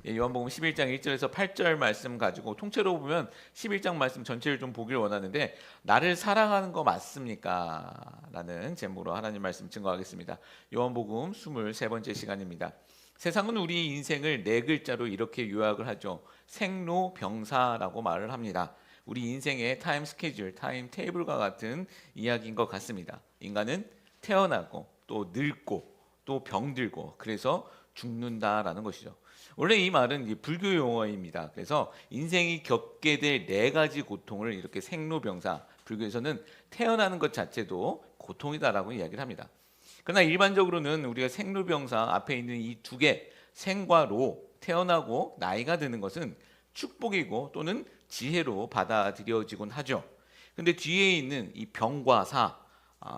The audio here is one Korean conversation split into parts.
요한복음 11장 1절에서 8절 말씀 가지고 통째로 보면 11장 말씀 전체를 좀 보길 원하는데, 나를 사랑하는 거 맞습니까? 라는 제목으로 하나님 말씀 증거하겠습니다. 요한복음 23번째 시간입니다. 세상은 우리 인생을 네 글자로 이렇게 요약을 하죠. 생로병사라고 말을 합니다. 우리 인생의 타임 스케줄, 타임 테이블과 같은 이야기인 것 같습니다. 인간은 태어나고 또 늙고 또 병들고 그래서 죽는다라는 것이죠. 원래 이 말은 불교 용어입니다. 그래서 인생이 겪게 될 네 가지 고통을 이렇게 생로병사, 불교에서는 태어나는 것 자체도 고통이다라고 이야기를 합니다. 그러나 일반적으로는 우리가 생로병사 앞에 있는 이 두 개, 생과 로, 태어나고 나이가 드는 것은 축복이고 또는 지혜로 받아들여지곤 하죠. 근데 뒤에 있는 이 병과 사,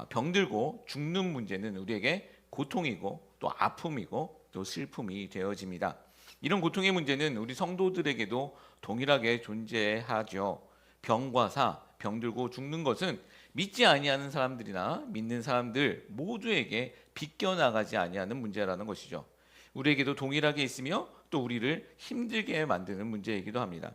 병들고 죽는 문제는 우리에게 고통이고 또 아픔이고 또 슬픔이 되어집니다. 이런 고통의 문제는 우리 성도들에게도 동일하게 존재하죠. 병과 사, 병들고 죽는 것은 믿지 아니하는 사람들이나 믿는 사람들 모두에게 비껴나가지 아니하는 문제라는 것이죠. 우리에게도 동일하게 있으며 또 우리를 힘들게 만드는 문제이기도 합니다.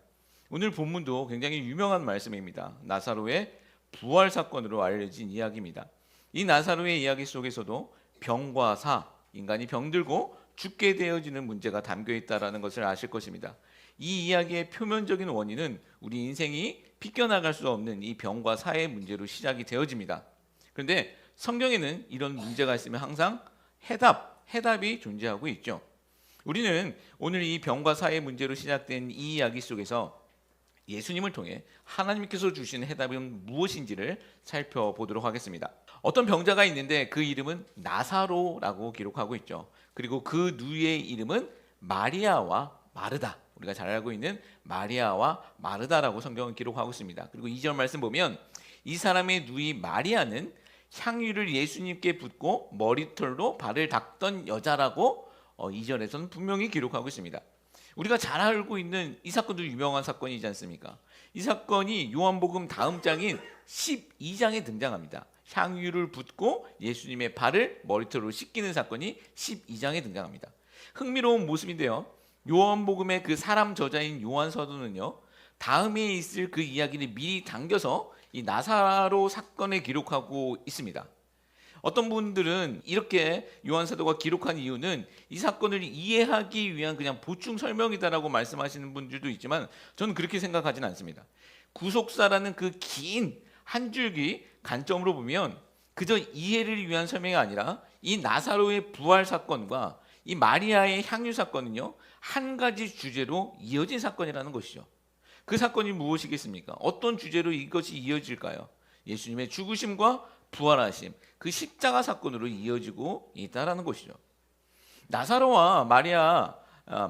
오늘 본문도 굉장히 유명한 말씀입니다. 나사로의 부활 사건으로 알려진 이야기입니다. 이 나사로의 이야기 속에서도 병과 사, 인간이 병들고 죽게 되어지는 문제가 담겨 있다는 것을 아실 것입니다. 이 이야기의 표면적인 원인은 우리 인생이 비껴나갈 수 없는 이 병과 사의 문제로 시작이 되어집니다. 그런데 성경에는 이런 문제가 있으면 항상 해답이 존재하고 있죠. 우리는 오늘 이 병과 사의 문제로 시작된 이 이야기 속에서 예수님을 통해 하나님께서 주신 해답은 무엇인지를 살펴보도록 하겠습니다. 어떤 병자가 있는데 그 이름은 나사로라고 기록하고 있죠. 그리고 그 누이의 이름은 마리아와 마르다. 우리가 잘 알고 있는 마리아와 마르다라고 성경은 기록하고 있습니다. 그리고 2절 말씀 보면 이 사람의 누이 마리아는 향유를 예수님께 붓고 머리털로 발을 닦던 여자라고 2절에서는 분명히 기록하고 있습니다. 우리가 잘 알고 있는 이 사건도 유명한 사건이지 않습니까? 이 사건이 요한복음 다음 장인 12장에 등장합니다. 향유를 붓고 예수님의 발을 머리털로 씻기는 사건이 12장에 등장합니다. 흥미로운 모습인데요. 요한복음의 그 사람 저자인 요한 서두는요, 다음에 있을 그 이야기를 미리 당겨서 이 나사로 사건에 기록하고 있습니다. 어떤 분들은 이렇게 요한 사도가 기록한 이유는 이 사건을 이해하기 위한 그냥 보충 설명이다라고 말씀하시는 분들도 있지만 저는 그렇게 생각하지는 않습니다. 구속사라는 그 긴 한 줄기 관점으로 보면 그저 이해를 위한 설명이 아니라 이 나사로의 부활 사건과 이 마리아의 향유 사건은요, 한 가지 주제로 이어진 사건이라는 것이죠. 그 사건이 무엇이겠습니까? 어떤 주제로 이것이 이어질까요? 예수님의 죽으심과 부활하심, 그 십자가 사건으로 이어지고 있다라는 것이죠. 나사로와 마리아,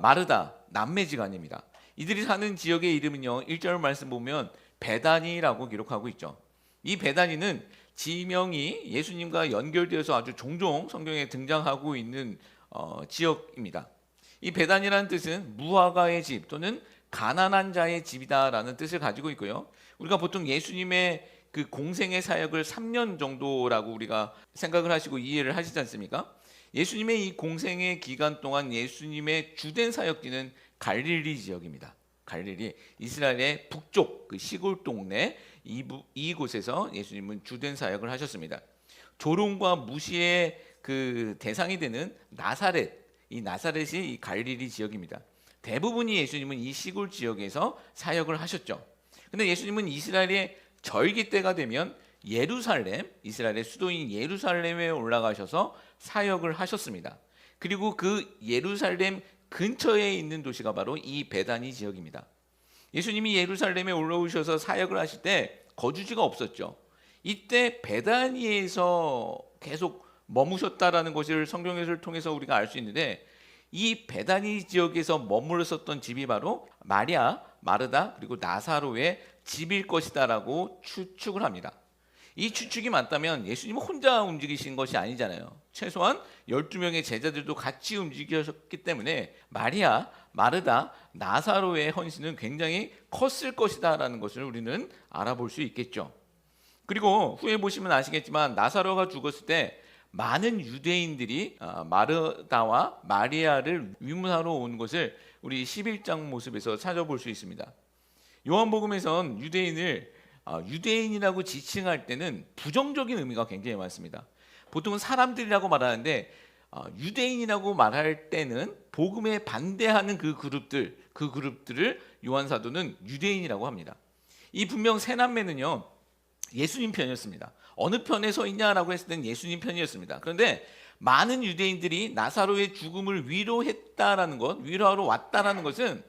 마르다 남매지간입니다. 이들이 사는 지역의 이름은요, 1절 말씀 보면 베다니라고 기록하고 있죠. 이 베다니는 지명이 예수님과 연결되어서 아주 종종 성경에 등장하고 있는 지역입니다. 이 베다니라는 뜻은 무화과의 집 또는 가난한 자의 집이다라는 뜻을 가지고 있고요. 우리가 보통 예수님의 그 공생의 사역을 3년 정도라고 우리가 생각을 하시고 이해를 하시지 않습니까? 예수님의 이 공생의 기간 동안 예수님의 주된 사역지는 갈릴리 지역입니다. 갈릴리, 이스라엘의 북쪽 그 시골 동네 이곳에서 예수님은 주된 사역을 하셨습니다. 조롱과 무시의 그 대상이 되는 나사렛, 이 나사렛이 이 갈릴리 지역입니다. 대부분이 예수님은 이 시골 지역에서 사역을 하셨죠. 근데 예수님은 이스라엘의 절기 때가 되면 예루살렘, 이스라엘의 수도인 예루살렘에 올라가셔서 사역을 하셨습니다. 그리고 그 예루살렘 근처에 있는 도시가 바로 이 베다니 지역입니다. 예수님이 예루살렘에 올라오셔서 사역을 하실 때 거주지가 없었죠. 이때 베다니에서 계속 머무셨다라는 것을 성경에서 통해서 우리가 알 수 있는데, 이 베다니 지역에서 머물렀었던 집이 바로 마리아, 마르다 그리고 나사로의 집일 것이다라고 추측을 합니다. 이 추측이 맞다면 예수님은 혼자 움직이신 것이 아니잖아요. 최소한 12명의 제자들도 같이 움직이셨기 때문에 마리아, 마르다, 나사로의 헌신은 굉장히 컸을 것이다라는 것을 우리는 알아볼 수 있겠죠. 그리고 후에 보시면 아시겠지만 나사로가 죽었을 때 많은 유대인들이 마르다와 마리아를 위문하러 온 것을 우리 11장 모습에서 찾아볼 수 있습니다. 요한복음에선 유대인을 유대인이라고 지칭할 때는 부정적인 의미가 굉장히 많습니다. 보통은 사람들이라고 말하는데 유대인이라고 말할 때는 복음에 반대하는 그 그룹들을 요한 사도는 유대인이라고 합니다. 이 분명 세 남매는요 예수님 편이었습니다. 어느 편에 서 있냐라고 했을 때는 예수님 편이었습니다. 그런데 많은 유대인들이 나사로의 죽음을 위로했다라는 것, 위로하러 왔다라는 것은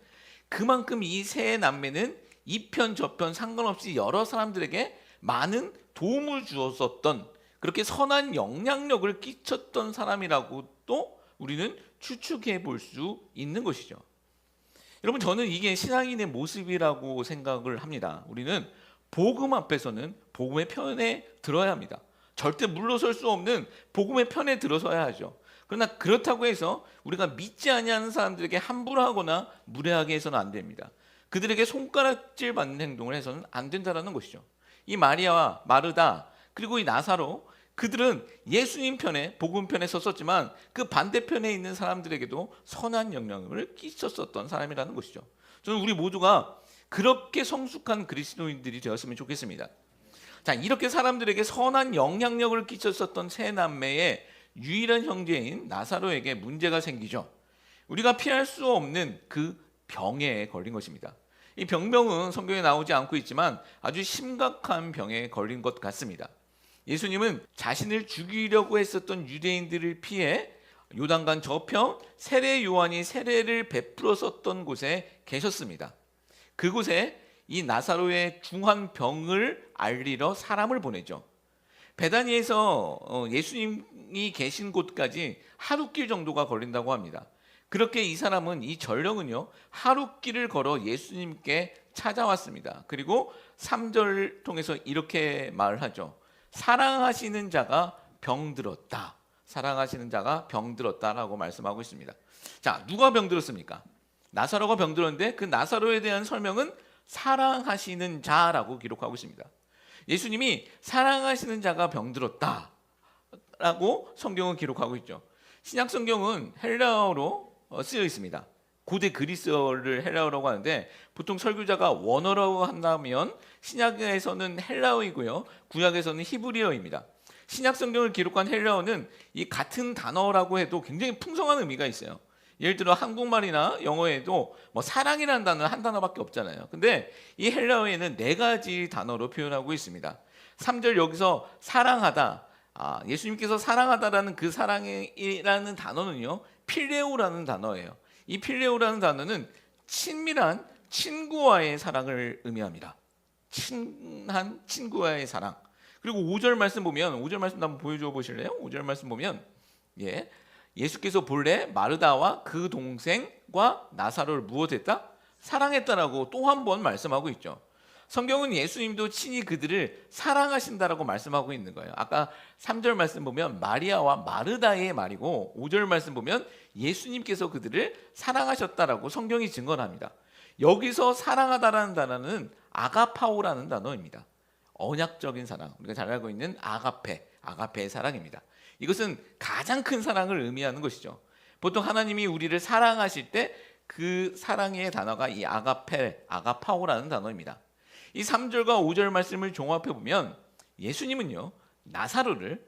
그만큼 이 세 남매는 이 편 저 편 상관없이 여러 사람들에게 많은 도움을 주었었던, 그렇게 선한 영향력을 끼쳤던 사람이라고 또 우리는 추측해 볼 수 있는 것이죠. 여러분, 저는 이게 신앙인의 모습이라고 생각을 합니다. 우리는 복음 앞에서는 복음의 편에 들어야 합니다. 절대 물러설 수 없는 복음의 편에 들어서야 하죠. 그러나 그렇다고 해서 우리가 믿지 아니하는 사람들에게 함부로 하거나 무례하게 해서는 안 됩니다. 그들에게 손가락질 받는 행동을 해서는 안 된다는 것이죠. 이 마리아와 마르다 그리고 이 나사로, 그들은 예수님 편에, 복음 편에 섰었지만 그 반대편에 있는 사람들에게도 선한 영향을 끼쳤었던 사람이라는 것이죠. 저는 우리 모두가 그렇게 성숙한 그리스도인들이 되었으면 좋겠습니다. 자, 이렇게 사람들에게 선한 영향력을 끼쳤었던 세 남매의 유일한 형제인 나사로에게 문제가 생기죠. 우리가 피할 수 없는 그 병에 걸린 것입니다. 이 병명은 성경에 나오지 않고 있지만 아주 심각한 병에 걸린 것 같습니다. 예수님은 자신을 죽이려고 했었던 유대인들을 피해 요단강 저편 세례 요한이 세례를 베풀었었던 곳에 계셨습니다. 그곳에 이 나사로의 중한 병을 알리러 사람을 보내죠. 베다니에서 예수님이 계신 곳까지 하루길 정도가 걸린다고 합니다. 그렇게 이 사람은, 이 전령은요, 하루길을 걸어 예수님께 찾아왔습니다. 그리고 3절 통해서 이렇게 말하죠. 사랑하시는 자가 병들었다. 사랑하시는 자가 병들었다라고 말씀하고 있습니다. 자, 누가 병들었습니까? 나사로가 병들었는데 그 나사로에 대한 설명은 사랑하시는 자라고 기록하고 있습니다. 예수님이 사랑하시는 자가 병들었다라고 성경은 기록하고 있죠. 신약 성경은 헬라어로 쓰여 있습니다. 고대 그리스어를 헬라어라고 하는데 보통 설교자가 원어라고 한다면 신약에서는 헬라어이고요, 구약에서는 히브리어입니다. 신약 성경을 기록한 헬라어는 이 같은 단어라고 해도 굉장히 풍성한 의미가 있어요. 예를 들어 한국말이나 영어에도 사랑이라는 단어는 한 단어밖에 없잖아요. 근데 이 헬라어에는 4가지 단어로 표현하고 있습니다. 3절 여기서 사랑하다, 예수님께서 사랑하다라는 그 사랑이라는 단어는요, 필레오라는 단어예요. 이 필레오라는 단어는 친밀한 친구와의 사랑을 의미합니다. 친한 친구와의 사랑. 그리고 5절 말씀 보면, 5절 말씀 한번 보여줘 보실래요? 5절 말씀 보면 예수께서 본래 마르다와 그 동생과 나사로를 무엇했다? 사랑했다라고 또 한 번 말씀하고 있죠. 성경은 예수님도 친히 그들을 사랑하신다라고 말씀하고 있는 거예요. 아까 3절 말씀 보면 마리아와 마르다의 말이고 5절 말씀 보면 예수님께서 그들을 사랑하셨다라고 성경이 증언합니다. 여기서 사랑하다라는 단어는 아가파오라는 단어입니다. 언약적인 사랑, 우리가 잘 알고 있는 아가페의 사랑입니다. 이것은 가장 큰 사랑을 의미하는 것이죠. 보통 하나님이 우리를 사랑하실 때 그 사랑의 단어가 이 아가파오라는 단어입니다. 이 3절과 5절 말씀을 종합해 보면 예수님은요, 나사로를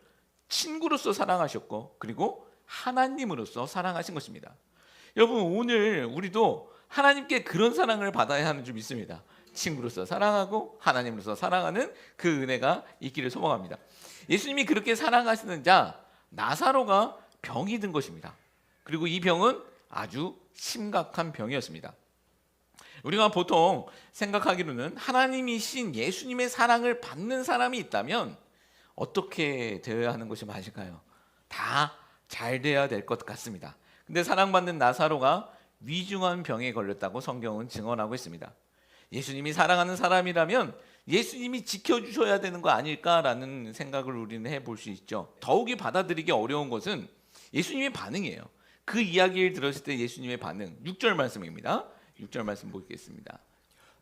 친구로서 사랑하셨고 그리고 하나님으로서 사랑하신 것입니다. 여러분, 오늘 우리도 하나님께 그런 사랑을 받아야 하는 줄 믿습니다. 친구로서 사랑하고 하나님으로서 사랑하는 그 은혜가 있기를 소망합니다. 예수님이 그렇게 사랑하시는 자 나사로가 병이 든 것입니다. 그리고 이 병은 아주 심각한 병이었습니다. 우리가 보통 생각하기로는 하나님이신 예수님의 사랑을 받는 사람이 있다면 어떻게 되어야 하는 것이 맞을까요? 다 잘 돼야 될 것 같습니다. 근데 사랑받는 나사로가 위중한 병에 걸렸다고 성경은 증언하고 있습니다. 예수님이 사랑하는 사람이라면 예수님이 지켜주셔야 되는 거 아닐까라는 생각을 우리는 해볼 수 있죠. 더욱이 받아들이기 어려운 것은 예수님의 반응이에요. 그 이야기를 들었을 때 예수님의 반응, 6절 말씀입니다. 6절 말씀 보겠습니다.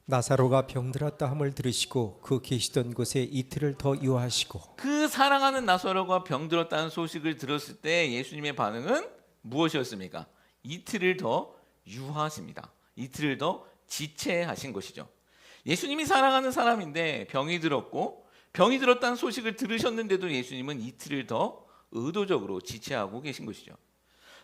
나사로가 병들었다 함을 들으시고 그 계시던 곳에 이틀을 더 유하시고. 그 사랑하는 나사로가 병들었다는 소식을 들었을 때 예수님의 반응은 무엇이었습니까? 이틀을 더 유하십니다. 이틀을 더 지체하신 것이죠. 예수님이 사랑하는 사람인데 병이 들었고 병이 들었다는 소식을 들으셨는데도 예수님은 이틀을 더 의도적으로 지체하고 계신 것이죠.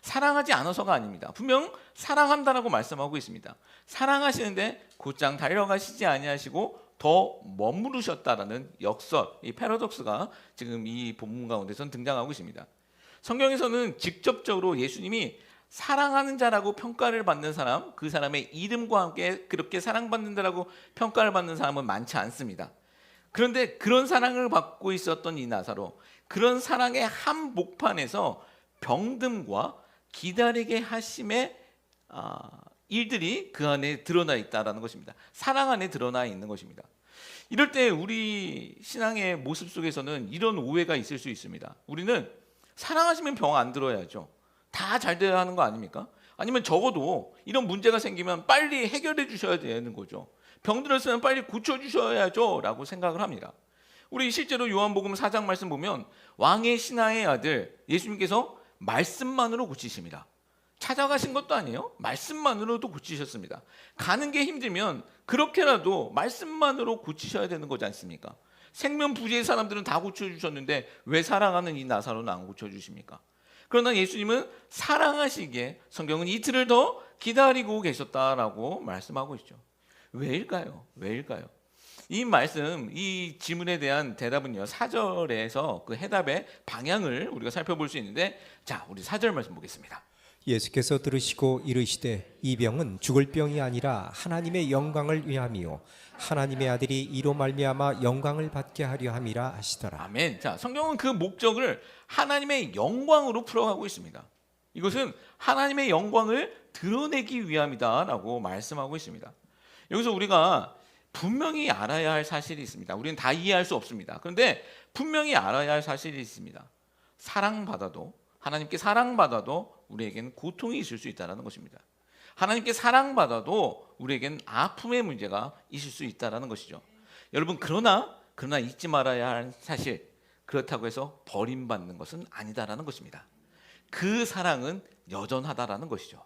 사랑하지 않아서가 아닙니다. 분명 사랑한다라고 말씀하고 있습니다. 사랑하시는데 곧장 달려가시지 아니하시고 더 머무르셨다라는 역설, 이 패러독스가 지금 이 본문 가운데선 등장하고 있습니다. 성경에서는 직접적으로 예수님이 사랑하는 자라고 평가를 받는 사람, 그 사람의 이름과 함께 그렇게 사랑받는다라고 평가를 받는 사람은 많지 않습니다. 그런데 그런 사랑을 받고 있었던 이 나사로, 그런 사랑의 한복판에서 병듦과 기다리게 하심의 일들이 그 안에 드러나 있다라는 것입니다. 사랑 안에 드러나 있는 것입니다. 이럴 때 우리 신앙의 모습 속에서는 이런 오해가 있을 수 있습니다. 우리는 사랑하시면 병 안 들어야죠. 다 잘 돼야 하는 거 아닙니까? 아니면 적어도 이런 문제가 생기면 빨리 해결해 주셔야 되는 거죠. 병 들었으면 빨리 고쳐주셔야죠 라고 생각을 합니다. 우리 실제로 요한복음 4장 말씀 보면 왕의 신하의 아들 예수님께서 말씀만으로 고치십니다. 찾아가신 것도 아니에요. 말씀만으로도 고치셨습니다. 가는 게 힘들면 그렇게라도 말씀만으로 고치셔야 되는 거지 않습니까? 생면부지의 사람들은 다 고쳐주셨는데 왜 사랑하는 이 나사로는 안 고쳐주십니까? 그러나 예수님은 사랑하시기에 성경은 이틀을 더 기다리고 계셨다라고 말씀하고 있죠. 왜일까요? 왜일까요? 이 말씀, 이 질문에 대한 대답은요, 4절에서 그 해답의 방향을 우리가 살펴볼 수 있는데, 자, 우리 4절 말씀 보겠습니다. 예수께서 들으시고 이르시되 이 병은 죽을 병이 아니라 하나님의 영광을 위함이요 하나님의 아들이 이로 말미암아 영광을 받게 하려 함이라 하시더라. 아멘. 자, 성경은 그 목적을 하나님의 영광으로 풀어가고 있습니다. 이것은 하나님의 영광을 드러내기 위함이다라고 말씀하고 있습니다. 여기서 우리가 분명히 알아야 할 사실이 있습니다. 우리는 다 이해할 수 없습니다. 그런데 분명히 알아야 할 사실이 있습니다. 사랑받아도, 하나님께 사랑받아도 우리에게는 고통이 있을 수 있다는 것입니다. 하나님께 사랑받아도 우리에게는 아픔의 문제가 있을 수 있다는 것이죠. 여러분, 그러나 잊지 말아야 할 사실, 그렇다고 해서 버림받는 것은 아니다라는 것입니다. 그 사랑은 여전하다라는 것이죠.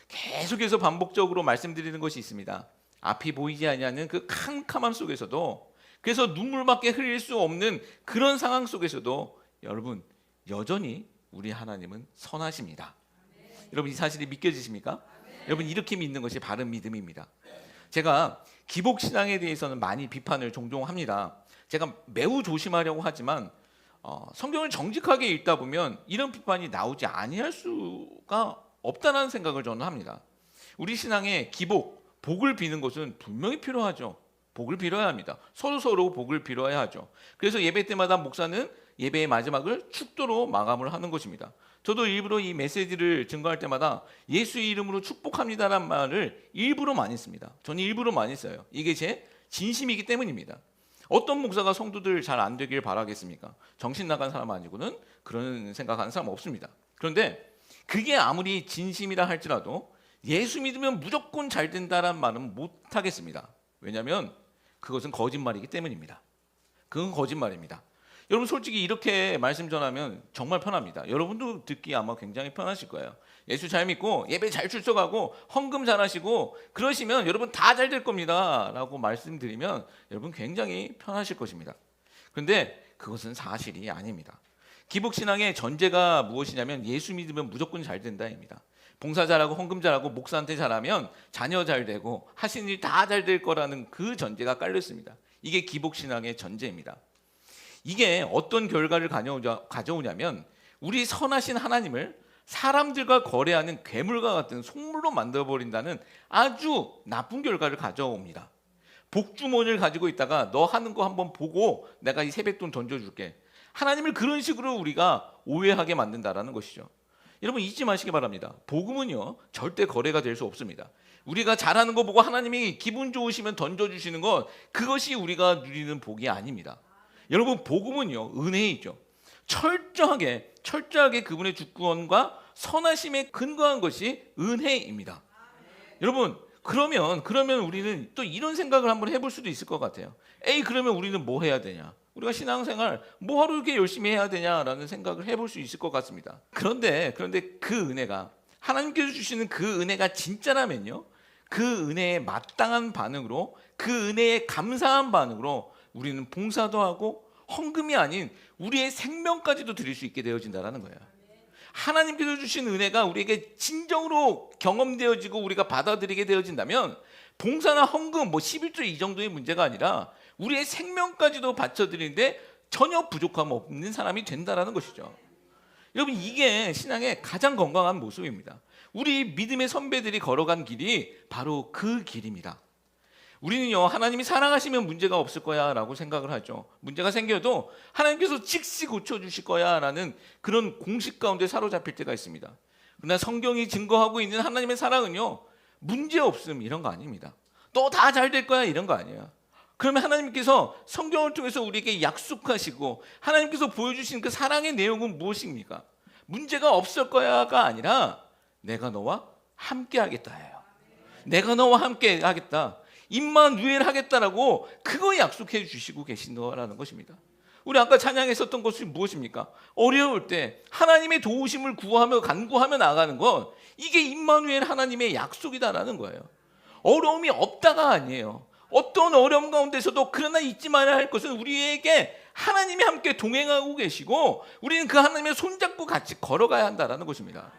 계속해서 반복적으로 말씀드리는 것이 있습니다. 앞이 보이지 아니하는 그 캄캄함 속에서도, 그래서 눈물밖에 흘릴 수 없는 그런 상황 속에서도 여러분, 여전히 우리 하나님은 선하십니다. 여러분, 이 사실이 믿겨지십니까? 여러분, 이렇게 믿는 것이 바른 믿음입니다. 제가 기복신앙에 대해서는 많이 비판을 종종 합니다. 제가 매우 조심하려고 하지만 성경을 정직하게 읽다 보면 이런 비판이 나오지 아니할 수가 없다는 생각을 저는 합니다. 우리 신앙에 기복, 복을 비는 것은 분명히 필요하죠. 복을 빌어야 합니다. 서로 복을 빌어야 하죠. 그래서 예배 때마다 목사는 예배의 마지막을 축도로 마감을 하는 것입니다. 저도 일부러 이 메시지를 증거할 때마다 예수의 이름으로 축복합니다라는 말을 일부러 많이 씁니다. 저는 일부러 많이 써요. 이게 제 진심이기 때문입니다. 어떤 목사가 성도들 잘 안 되길 바라겠습니까? 정신 나간 사람 아니고는 그런 생각하는 사람 없습니다. 그런데 그게 아무리 진심이라 할지라도 예수 믿으면 무조건 잘 된다라는 말은 못 하겠습니다. 왜냐하면 그것은 거짓말이기 때문입니다. 그건 거짓말입니다. 여러분, 솔직히 이렇게 말씀 전하면 정말 편합니다. 여러분도 듣기 아마 굉장히 편하실 거예요. 예수 잘 믿고 예배 잘 출석하고 헌금 잘 하시고 그러시면 여러분 다 잘 될 겁니다 라고 말씀드리면 여러분 굉장히 편하실 것입니다. 그런데 그것은 사실이 아닙니다. 기복신앙의 전제가 무엇이냐면 예수 믿으면 무조건 잘 된다입니다. 봉사 잘하고 헌금 잘하고 목사한테 잘하면 자녀 잘 되고 하신 일 다 잘 될 거라는 그 전제가 깔려 있습니다. 이게 기복신앙의 전제입니다. 이게 어떤 결과를 가져오냐면 우리 선하신 하나님을 사람들과 거래하는 괴물과 같은 속물로 만들어버린다는 아주 나쁜 결과를 가져옵니다. 복주머니를 가지고 있다가 너 하는 거 한번 보고 내가 이 세뱃돈 던져줄게. 하나님을 그런 식으로 우리가 오해하게 만든다라는 것이죠. 여러분, 잊지 마시기 바랍니다. 복음은요 절대 거래가 될 수 없습니다. 우리가 잘하는 거 보고 하나님이 기분 좋으시면 던져주시는 것, 그것이 우리가 누리는 복이 아닙니다. 여러분, 복음은요 은혜이죠. 철저하게 그분의 주권과 선하심에 근거한 것이 은혜입니다. 여러분, 그러면 우리는 또 이런 생각을 한번 해볼 수도 있을 것 같아요. 그러면 우리는 뭐 해야 되냐? 우리가 신앙생활 뭐 하루 이렇게 열심히 해야 되냐라는 생각을 해볼 수 있을 것 같습니다. 그런데 그 은혜가 하나님께서 주시는 그 은혜가 진짜라면요, 그 은혜에 마땅한 반응으로, 그 은혜에 감사한 반응으로 우리는 봉사도 하고 헌금이 아닌 우리의 생명까지도 드릴 수 있게 되어진다는 거예요. 하나님께서 주신 은혜가 우리에게 진정으로 경험되어지고 우리가 받아들이게 되어진다면 봉사나 헌금, 11조 이 정도의 문제가 아니라 우리의 생명까지도 바쳐드리는데 전혀 부족함 없는 사람이 된다는 것이죠. 여러분, 이게 신앙의 가장 건강한 모습입니다. 우리 믿음의 선배들이 걸어간 길이 바로 그 길입니다. 우리는요, 하나님이 사랑하시면 문제가 없을 거야 라고 생각을 하죠. 문제가 생겨도 하나님께서 즉시 고쳐주실 거야 라는 그런 공식 가운데 사로잡힐 때가 있습니다. 그러나 성경이 증거하고 있는 하나님의 사랑은요, 문제 없음 이런 거 아닙니다. 너 다 잘 될 거야 이런 거 아니에요. 그러면 하나님께서 성경을 통해서 우리에게 약속하시고 하나님께서 보여주신 그 사랑의 내용은 무엇입니까? 문제가 없을 거야가 아니라 내가 너와 함께 하겠다예요. 내가 너와 함께 하겠다, 임마누엘 하겠다라고 그거 약속해 주시고 계신다라는 것입니다. 우리 아까 찬양했었던 것이 무엇입니까? 어려울 때 하나님의 도우심을 구하며 간구하며 나가는 것, 이게 임마누엘 하나님의 약속이다라는 거예요. 어려움이 없다가 아니에요. 어떤 어려움 가운데서도 그러나 잊지 말아야 할 것은 우리에게 하나님이 함께 동행하고 계시고 우리는 그 하나님의 손잡고 같이 걸어가야 한다라는 것입니다.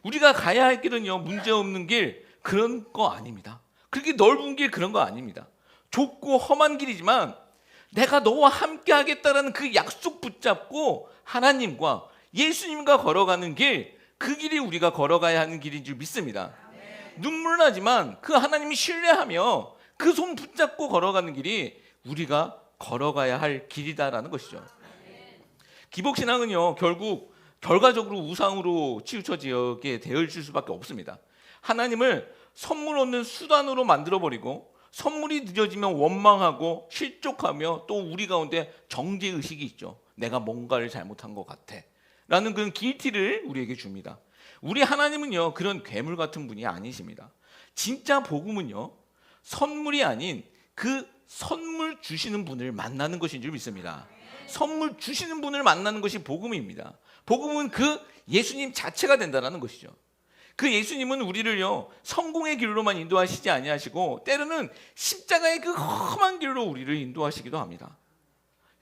우리가 가야 할 길은요, 문제없는 길 그런 거 아닙니다. 그렇게 넓은 길 그런 거 아닙니다. 좁고 험한 길이지만 내가 너와 함께 하겠다라는 그 약속 붙잡고 하나님과 예수님과 걸어가는 길, 그 길이 우리가 걸어가야 하는 길인 줄 믿습니다. 눈물 나지만 그 하나님이 신뢰하며 그 손 붙잡고 걸어가는 길이 우리가 걸어가야 할 길이다라는 것이죠. 기복신앙은요, 결국 결과적으로 우상으로 치우쳐지게 되어질 수밖에 없습니다. 하나님을 선물 얻는 수단으로 만들어버리고 선물이 늦어지면 원망하고 실족하며 또 우리 가운데 정죄의식이 있죠. 내가 뭔가를 잘못한 것 같아 라는 그런 길티를 우리에게 줍니다. 우리 하나님은요, 그런 괴물 같은 분이 아니십니다. 진짜 복음은요, 선물이 아닌 그 선물 주시는 분을 만나는 것인 줄 믿습니다. 선물 주시는 분을 만나는 것이 복음입니다. 복음은 그 예수님 자체가 된다는 것이죠. 그 예수님은 우리를요, 성공의 길로만 인도하시지 아니하시고 때로는 십자가의 그 험한 길로 우리를 인도하시기도 합니다.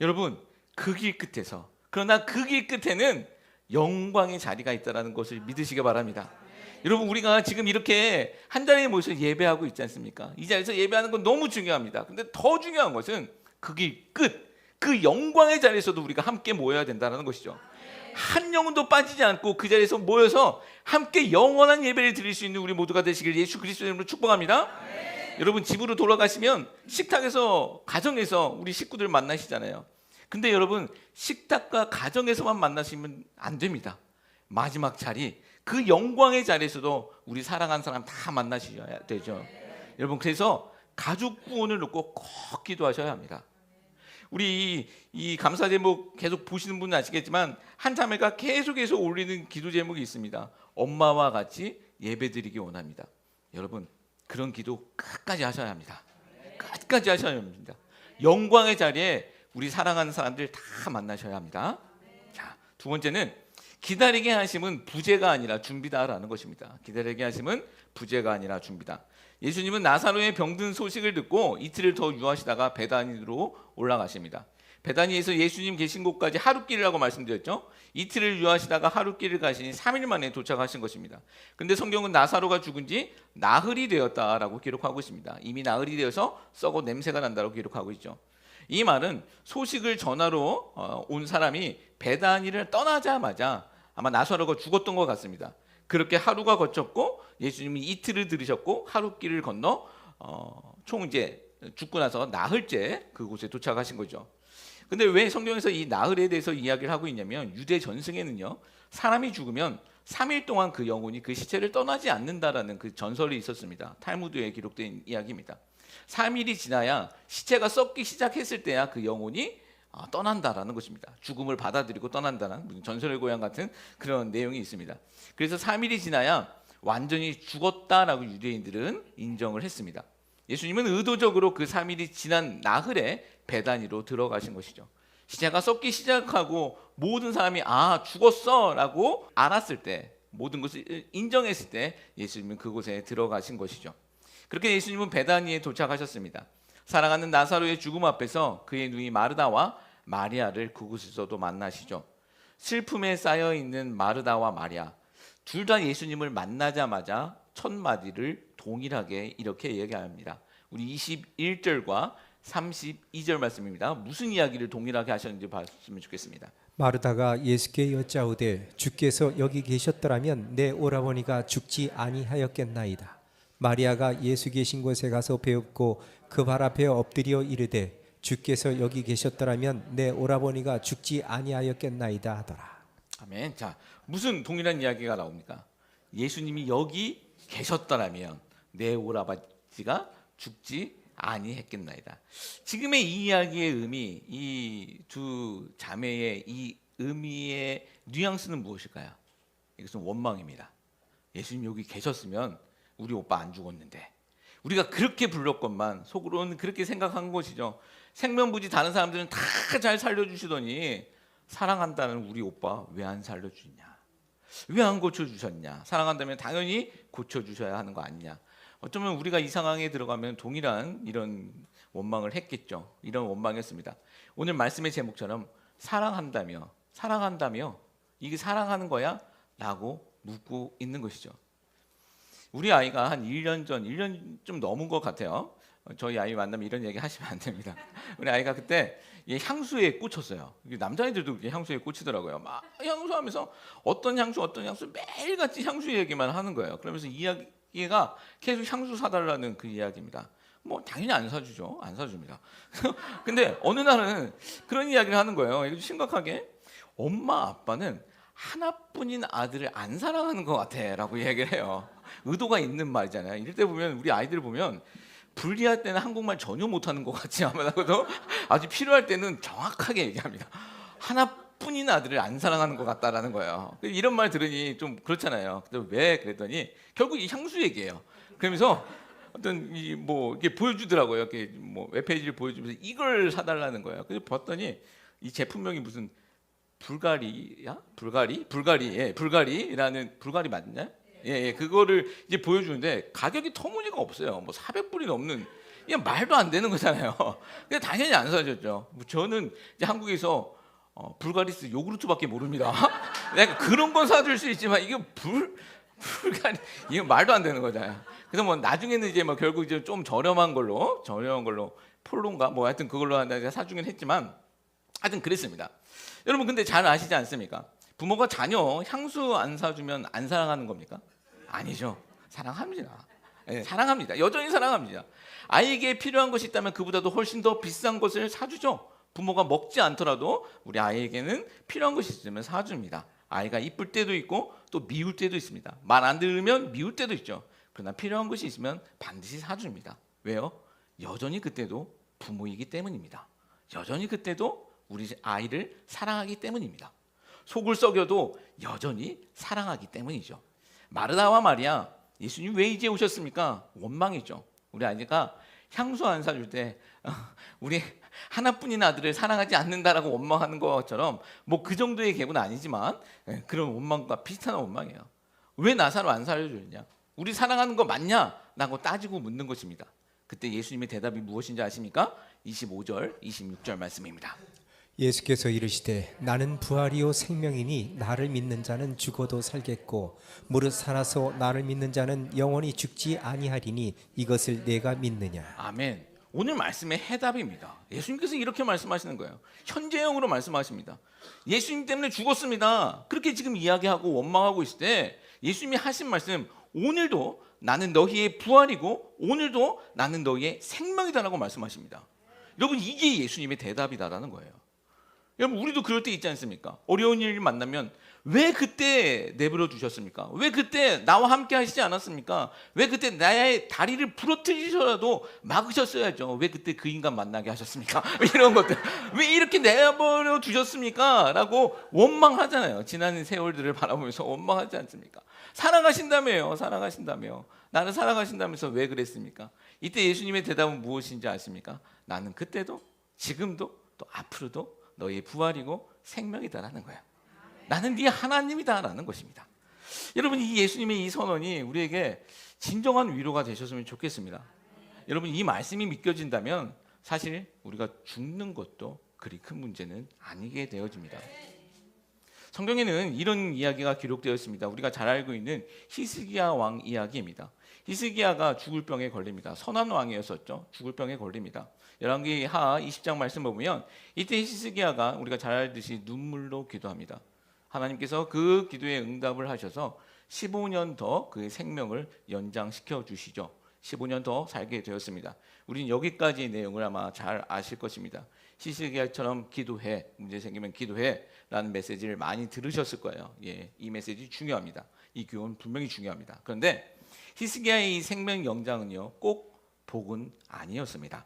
여러분, 그 길 끝에서, 그러나 그 길 끝에는 영광의 자리가 있다는 것을 믿으시기 바랍니다. 여러분, 우리가 지금 이렇게 한 자리에 모여서 예배하고 있지 않습니까? 이 자리에서 예배하는 건 너무 중요합니다. 근데 더 중요한 것은 그 길 끝, 그 영광의 자리에서도 우리가 함께 모여야 된다는 것이죠. 한 영혼도 빠지지 않고 그 자리에서 모여서 함께 영원한 예배를 드릴 수 있는 우리 모두가 되시길 예수 그리스도의 이름으로 축복합니다. 여러분, 집으로 돌아가시면 식탁에서, 가정에서 우리 식구들 만나시잖아요. 근데 여러분, 식탁과 가정에서만 만나시면 안 됩니다. 마지막 자리, 그 영광의 자리에서도 우리 사랑하는 사람 다 만나셔야 되죠. 여러분, 그래서 가족 구원을 놓고 꼭 기도하셔야 합니다. 우리 이 감사 제목 계속 보시는 분은 아시겠지만 한 자매가 계속해서 올리는 기도 제목이 있습니다. 엄마와 같이 예배드리기 원합니다. 여러분, 그런 기도 끝까지 하셔야 합니다. 끝까지 하셔야 합니다. 영광의 자리에 우리 사랑하는 사람들 다 만나셔야 합니다. 자, 두 번째는 기다리게 하심은 부재가 아니라 준비다라는 것입니다. 기다리게 하심은 부재가 아니라 준비다. 예수님은 나사로의 병든 소식을 듣고 이틀을 더 유하시다가 베다니로 올라가십니다. 베다니에서 예수님 계신 곳까지 하룻길이라고 말씀드렸죠. 이틀을 유하시다가 하룻길을 가시니 3일 만에 도착하신 것입니다. 그런데 성경은 나사로가 죽은 지 나흘이 되었다라고 기록하고 있습니다. 이미 나흘이 되어서 썩어 냄새가 난다고 기록하고 있죠. 이 말은 소식을 전하러 온 사람이 베다니를 떠나자마자 아마 나사로가 죽었던 것 같습니다. 그렇게 하루가 거쳤고 예수님이 이틀을 들으셨고 하룻길을 건너 총 이제 죽고 나서 나흘째 그곳에 도착하신 거죠. 근데 왜 성경에서 이 나흘에 대해서 이야기를 하고 있냐면 유대 전승에는요, 사람이 죽으면 3일 동안 그 영혼이 그 시체를 떠나지 않는다라는 그 전설이 있었습니다. 탈무드에 기록된 이야기입니다. 3일이 지나야 시체가 썩기 시작했을 때야 그 영혼이 떠난다라는 것입니다. 죽음을 받아들이고 떠난다는 전설의 고향 같은 그런 내용이 있습니다. 그래서 3일이 지나야 완전히 죽었다라고 유대인들은 인정을 했습니다. 예수님은 의도적으로 그 3일이 지난 나흘에 베다니로 들어가신 것이죠. 시체가 썩기 시작하고 모든 사람이 죽었어 라고 알았을 때, 모든 것을 인정했을 때 예수님은 그곳에 들어가신 것이죠. 그렇게 예수님은 베다니에 도착하셨습니다. 사랑하는 나사로의 죽음 앞에서 그의 누이 마르다와 마리아를 그곳에서도 만나시죠. 슬픔에 쌓여 있는 마르다와 마리아 둘 다 예수님을 만나자마자 첫 마디를 동일하게 이렇게 얘기합니다. 우리 21절과 32절 말씀입니다. 무슨 이야기를 동일하게 하셨는지 봤으면 좋겠습니다. 마르다가 예수께 여짜오되 주께서 여기 계셨더라면 내 오라버니가 죽지 아니하였겠나이다. 마리아가 예수 계신 곳에 가서 배웁고 그 발 앞에 엎드려 이르되 주께서 여기 계셨더라면 내 오라버니가 죽지 아니하였겠나이다 하더라. 아멘. 자, 무슨 동일한 이야기가 나옵니까? 예수님이 여기 계셨더라면 내 오라버니가 죽지 아니했겠나이다. 지금의 이 이야기의 의미, 이 두 자매의 이 의미의 뉘앙스는 무엇일까요? 이것은 원망입니다. 예수님 여기 계셨으면 우리 오빠 안 죽었는데, 우리가 그렇게 불렀건만 속으로는 그렇게 생각한 것이죠. 생면부지 다른 사람들은 다 잘 살려주시더니 사랑한다는 우리 오빠 왜 안 살려주냐, 왜 안 고쳐주셨냐, 사랑한다면 당연히 고쳐주셔야 하는 거 아니냐. 어쩌면 우리가 이 상황에 들어가면 동일한 이런 원망을 했겠죠. 이런 원망이었습니다. 오늘 말씀의 제목처럼 사랑한다며 이게 사랑하는 거야? 라고 묻고 있는 것이죠. 우리 아이가 한 1년 좀 넘은 것 같아요. 저희 아이 만나면 이런 얘기 하시면 안 됩니다. 우리 아이가 그때 향수에 꽂혔어요. 남자애들도 그렇게 향수에 꽂히더라고요. 막 향수하면서 어떤 향수 매일같이 향수 얘기만 하는 거예요. 그러면서 이야기가 계속 향수 사달라는 그 이야기입니다. 뭐 당연히 안 사주죠. 안 사줍니다. 근데 어느 날은 그런 이야기를 하는 거예요. 이거 심각하게 엄마 아빠는 하나뿐인 아들을 안 사랑하는 것 같아라고 얘기를 해요. 의도가 있는 말이잖아요. 이럴 때 보면 우리 아이들 보면 불리할 때는 한국말 전혀 못하는 것 같지 않아도 아주 필요할 때는 정확하게 얘기합니다. 하나뿐인 아들을 안 사랑하는 것 같다라는 거예요. 이런 말 들으니 좀 그렇잖아요. 근데 왜 그랬더니 결국 이 향수 얘기예요. 그러면서 어떤 이게 보여주더라고요. 이렇게 뭐 웹페이지를 보여주면서 이걸 사달라는 거예요. 그래서 봤더니 이 제품명이 무슨 불가리야? 불가리라는 불가리 맞나요? 예, 그거를 이제 보여주는데 가격이 터무니가 없어요. 뭐 400불이 넘는, 이게 말도 안 되는 거잖아요. 근데 당연히 안 사줬죠. 저는 이제 한국에서 불가리스 요구르트밖에 모릅니다. 내가 그런 건 사줄 수 있지만 이게 불가리 이거 말도 안 되는 거잖아요. 그래서 뭐 나중에는 이제 뭐 결국 이제 좀 저렴한 걸로 폴로인가 뭐 하여튼 그걸로 내가 사주긴 했지만 하여튼 그랬습니다. 여러분 근데 잘 아시지 않습니까? 부모가 자녀 향수 안 사주면 안 사랑하는 겁니까? 아니죠. 사랑합니다. 네, 사랑합니다. 여전히 사랑합니다. 아이에게 필요한 것이 있다면 그보다도 훨씬 더 비싼 것을 사주죠. 부모가 먹지 않더라도 우리 아이에게는 필요한 것이 있으면 사줍니다. 아이가 이쁠 때도 있고 또 미울 때도 있습니다. 말 안 들으면 미울 때도 있죠. 그러나 필요한 것이 있으면 반드시 사줍니다. 왜요? 여전히 그때도 부모이기 때문입니다. 여전히 그때도 우리 아이를 사랑하기 때문입니다. 속을 썩여도 여전히 사랑하기 때문이죠. 마르다와 마리아, 예수님 왜 이제 오셨습니까? 원망이죠. 우리 아이가 향수 안 사줄 때 우리 하나뿐인 아들을 사랑하지 않는다라고 원망하는 것처럼 뭐 그 정도의 계급은 아니지만 그런 원망과 비슷한 원망이에요. 왜 나사로 안 살려줬냐? 우리 사랑하는 거 맞냐? 라고 따지고 묻는 것입니다. 그때 예수님의 대답이 무엇인지 아십니까? 25절, 26절 말씀입니다. 예수께서 이르시되 나는 부활이요 생명이니 나를 믿는 자는 죽어도 살겠고 무릇 살아서 나를 믿는 자는 영원히 죽지 아니하리니 이것을 내가 믿느냐. 아멘. 오늘 말씀의 해답입니다. 예수님께서 이렇게 말씀하시는 거예요. 현재형으로 말씀하십니다. 예수님 때문에 죽었습니다. 그렇게 지금 이야기하고 원망하고 있을 때 예수님이 하신 말씀, 오늘도 나는 너희의 부활이고 오늘도 나는 너희의 생명이다라고 말씀하십니다. 여러분 이게 예수님의 대답이다라는 거예요. 여러분 우리도 그럴 때 있지 않습니까? 어려운 일 만나면 왜 그때 내버려 두셨습니까? 왜 그때 나와 함께 하시지 않았습니까? 왜 그때 나의 다리를 부러뜨리셔도 막으셨어야죠. 왜 그때 그 인간 만나게 하셨습니까? 이런 것들 왜 이렇게 내버려 두셨습니까? 라고 원망하잖아요. 지난 세월들을 바라보면서 원망하지 않습니까? 사랑하신다며요. 나는 사랑하신다면서 왜 그랬습니까? 이때 예수님의 대답은 무엇인지 아십니까? 나는 그때도 지금도 또 앞으로도 너의 부활이고 생명이다라는 거예요. 나는 네 하나님이다라는 것입니다. 여러분, 이 예수님의 이 선언이 우리에게 진정한 위로가 되셨으면 좋겠습니다. 여러분, 이 말씀이 믿겨진다면 사실 우리가 죽는 것도 그리 큰 문제는 아니게 되어집니다. 성경에는 이런 이야기가 기록되어 있습니다. 우리가 잘 알고 있는 히스기야 왕 이야기입니다. 히스기야가 죽을 병에 걸립니다. 선한 왕이었었죠. 죽을 병에 걸립니다. 열왕기하 20장 말씀 보면 이때 히스기야가 우리가 잘 알듯이 눈물로 기도합니다. 하나님께서 그 기도에 응답을 하셔서 15년 더 그의 생명을 연장시켜 주시죠. 15년 더 살게 되었습니다. 우리는 여기까지 내용을 아마 잘 아실 것입니다. 히스기야처럼 기도해, 문제 생기면 기도해 라는 메시지를 많이 들으셨을 거예요. 예, 이 메시지 중요합니다. 이 교훈 분명히 중요합니다. 그런데 히스기야의 이 생명 연장은요, 꼭 복은 아니었습니다.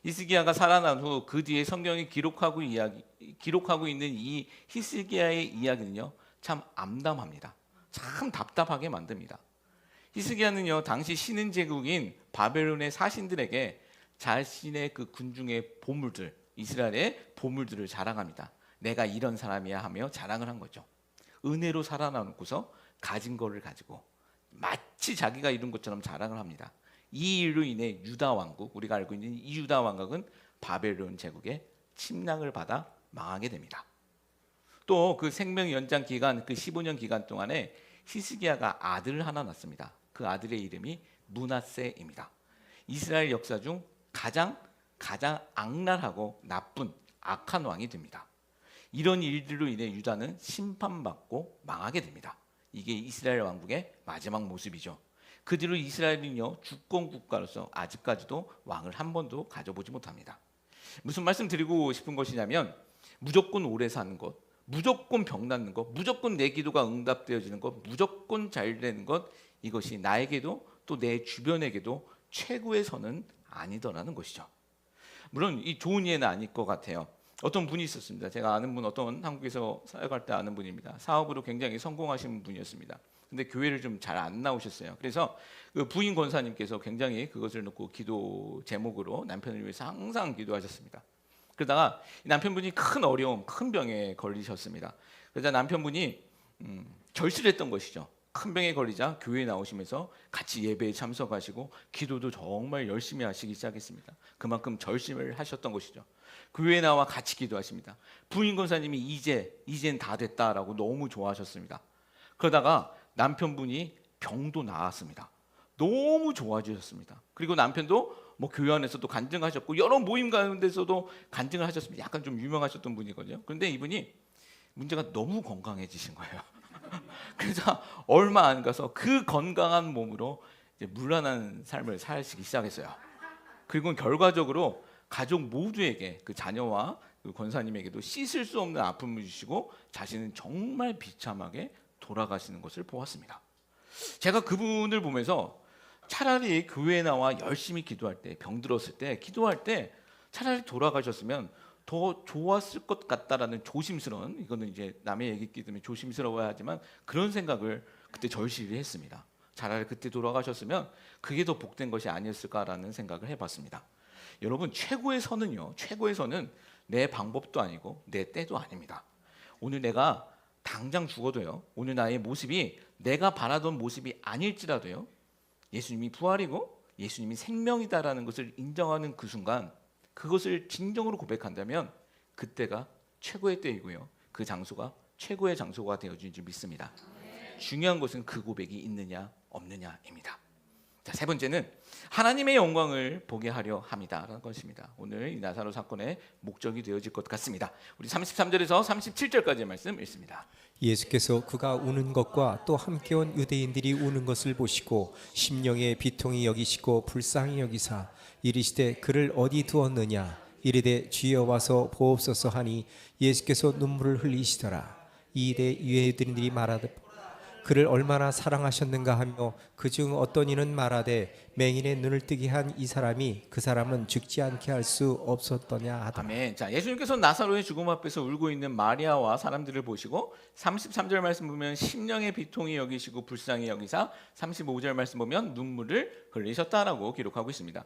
히스기야가 살아난 후 그 뒤에 성경이 기록하고 있는 이 히스기야의 이야기는요, 참 암담합니다. 참 답답하게 만듭니다. 히스기야는요, 당시 신흥 제국인 바벨론의 사신들에게 자신의 그 군중의 보물들, 이스라엘의 보물들을 자랑합니다. 내가 이런 사람이야 하며 자랑을 한 거죠. 은혜로 살아남고서 가진 거를 가지고 마치 자기가 이룬 것처럼 자랑을 합니다. 이 일로 인해 유다 왕국, 우리가 알고 있는 이 유다 왕국은 바벨론 제국의 침략을 받아 망하게 됩니다. 또 그 생명 연장 기간, 그 15년 기간 동안에 히스기야가 아들을 하나 낳습니다. 그 아들의 이름이 므낫세입니다. 이스라엘 역사 중 가장 악랄하고 나쁜 악한 왕이 됩니다. 이런 일들로 인해 유다는 심판받고 망하게 됩니다. 이게 이스라엘 왕국의 마지막 모습이죠. 그 뒤로 이스라엘은요, 주권 국가로서 아직까지도 왕을 한 번도 가져보지 못합니다. 무슨 말씀 드리고 싶은 것이냐면, 무조건 오래 사는 것, 무조건 병 낫는 것, 무조건 내 기도가 응답되어지는 것, 무조건 잘 되는 것, 이것이 나에게도 또 내 주변에게도 최고의 선은 아니더라는 것이죠. 물론 이 좋은 예는 아닐 것 같아요. 어떤 분이 있었습니다. 제가 아는 분, 어떤 한국에서 사역할 때 아는 분입니다. 사업으로 굉장히 성공하신 분이었습니다. 근데 교회를 좀 잘 안 나오셨어요. 그래서 그 부인 권사님께서 굉장히 그것을 놓고 기도 제목으로 남편을 위해서 항상 기도하셨습니다. 그러다가 남편분이 큰 어려움, 큰 병에 걸리셨습니다. 그러자 남편분이 절실했던 것이죠. 큰 병에 걸리자 교회에 나오시면서 같이 예배에 참석하시고 기도도 정말 열심히 하시기 시작했습니다. 그만큼 절심을 하셨던 것이죠. 교회에 나와 같이 기도하십니다. 부인 권사님이 이젠 다 됐다라고 너무 좋아하셨습니다. 그러다가 남편분이 병도 나았습니다. 너무 좋아지셨습니다. 그리고 남편도 뭐 교회 안에서도 간증하셨고 여러 모임 가운데서도 간증을 하셨습니다. 약간 좀 유명하셨던 분이거든요. 그런데 이분이 문제가 너무 건강해지신 거예요. 그래서 얼마 안 가서 그 건강한 몸으로 이제 문란한 삶을 사시기 시작했어요. 그리고 결과적으로 가족 모두에게, 그 자녀와 그 권사님에게도 씻을 수 없는 아픔을 주시고 자신은 정말 비참하게 돌아가시는 것을 보았습니다. 제가 그분을 보면서 차라리 교회에 나와 열심히 기도할 때, 병들었을 때, 기도할 때 차라리 돌아가셨으면 더 좋았을 것 같다라는 조심스러운, 이거는 이제 남의 얘기기 때문에 조심스러워야 하지만 그런 생각을 그때 절실히 했습니다. 차라리 그때 돌아가셨으면 그게 더 복된 것이 아니었을까라는 생각을 해봤습니다. 여러분, 최고의 선은요, 최고의 선은 내 방법도 아니고 내 때도 아닙니다. 오늘 내가 당장 죽어도요, 오늘 나의 모습이 내가 바라던 모습이 아닐지라도요, 예수님이 부활이고 예수님이 생명이다라는 것을 인정하는 그 순간, 그것을 진정으로 고백한다면 그때가 최고의 때이고요, 그 장소가 최고의 장소가 되어질 줄 믿습니다. 중요한 것은 그 고백이 있느냐 없느냐입니다. 자, 세 번째는 하나님의 영광을 보게 하려 함이다라는 것입니다. 오늘 이 나사로 사건의 목적이 되어질 것 같습니다. 우리 33절에서 37절까지의 말씀 읽습니다. 예수께서 그가 우는 것과 또 함께 온 유대인들이 우는 것을 보시고 심령의 비통히 여기시고 불쌍히 여기사 이르시되 그를 어디 두었느냐 이르되 주여 와서 보옵소서 하니 예수께서 눈물을 흘리시더라. 이에 유대인들이 말하되 그를 얼마나 사랑하셨는가 하며 그중 어떤 이는 말하되 맹인의 눈을 뜨게 한 이 사람이 그 사람은 죽지 않게 할 수 없었더냐 하더라. 아멘. 자, 예수님께서 나사로의 죽음 앞에서 울고 있는 마리아와 사람들을 보시고 33절 말씀 보면 심령의 비통히 여기시고 불쌍히 여기사 35절 말씀 보면 눈물을 흘리셨다라고 기록하고 있습니다.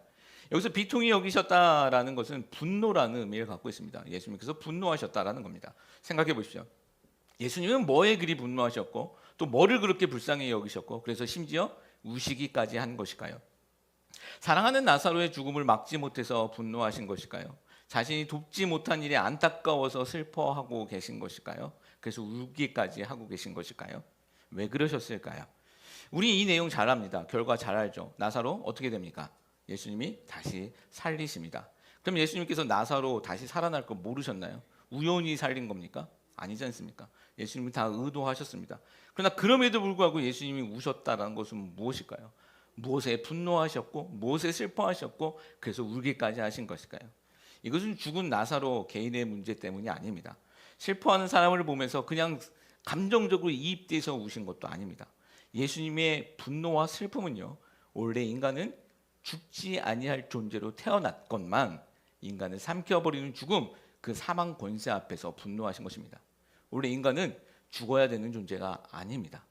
여기서 비통히 여기셨다라는 것은 분노라는 의미를 갖고 있습니다. 예수님께서 분노하셨다라는 겁니다. 생각해 보십시오. 예수님은 뭐에 그리 분노하셨고 또 뭐를 그렇게 불쌍히 여기셨고 그래서 심지어 우시기까지 한 것일까요? 사랑하는 나사로의 죽음을 막지 못해서 분노하신 것일까요? 자신이 돕지 못한 일에 안타까워서 슬퍼하고 계신 것일까요? 그래서 울기까지 하고 계신 것일까요? 왜 그러셨을까요? 우리 이 내용 잘 압니다. 결과 잘 알죠. 나사로 어떻게 됩니까? 예수님이 다시 살리십니다. 그럼 예수님께서 나사로 다시 살아날 거 모르셨나요? 우연히 살린 겁니까? 아니지 않습니까? 예수님이 다 의도하셨습니다. 그러나 그럼에도 불구하고 예수님이 우셨다는 것은 무엇일까요? 무엇에 분노하셨고 무엇에 슬퍼하셨고 그래서 울기까지 하신 것일까요? 이것은 죽은 나사로 개인의 문제 때문이 아닙니다. 슬퍼하는 사람을 보면서 그냥 감정적으로 이입돼서 우신 것도 아닙니다. 예수님의 분노와 슬픔은요, 원래 인간은 죽지 아니할 존재로 태어났건만 인간을 삼켜버리는 죽음, 그 사망 권세 앞에서 분노하신 것입니다. 원래 인간은 죽어야 되는 존재가 아닙니다.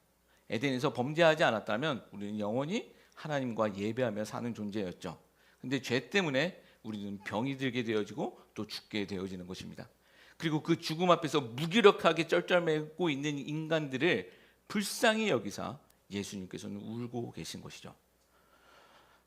에덴에서 범죄하지 않았다면 우리는 영원히 하나님과 예배하며 사는 존재였죠. 근데 죄 때문에 우리는 병이 들게 되어지고 또 죽게 되어지는 것입니다. 그리고 그 죽음 앞에서 무기력하게 쩔쩔매고 있는 인간들을 불쌍히 여기사 예수님께서는 울고 계신 것이죠.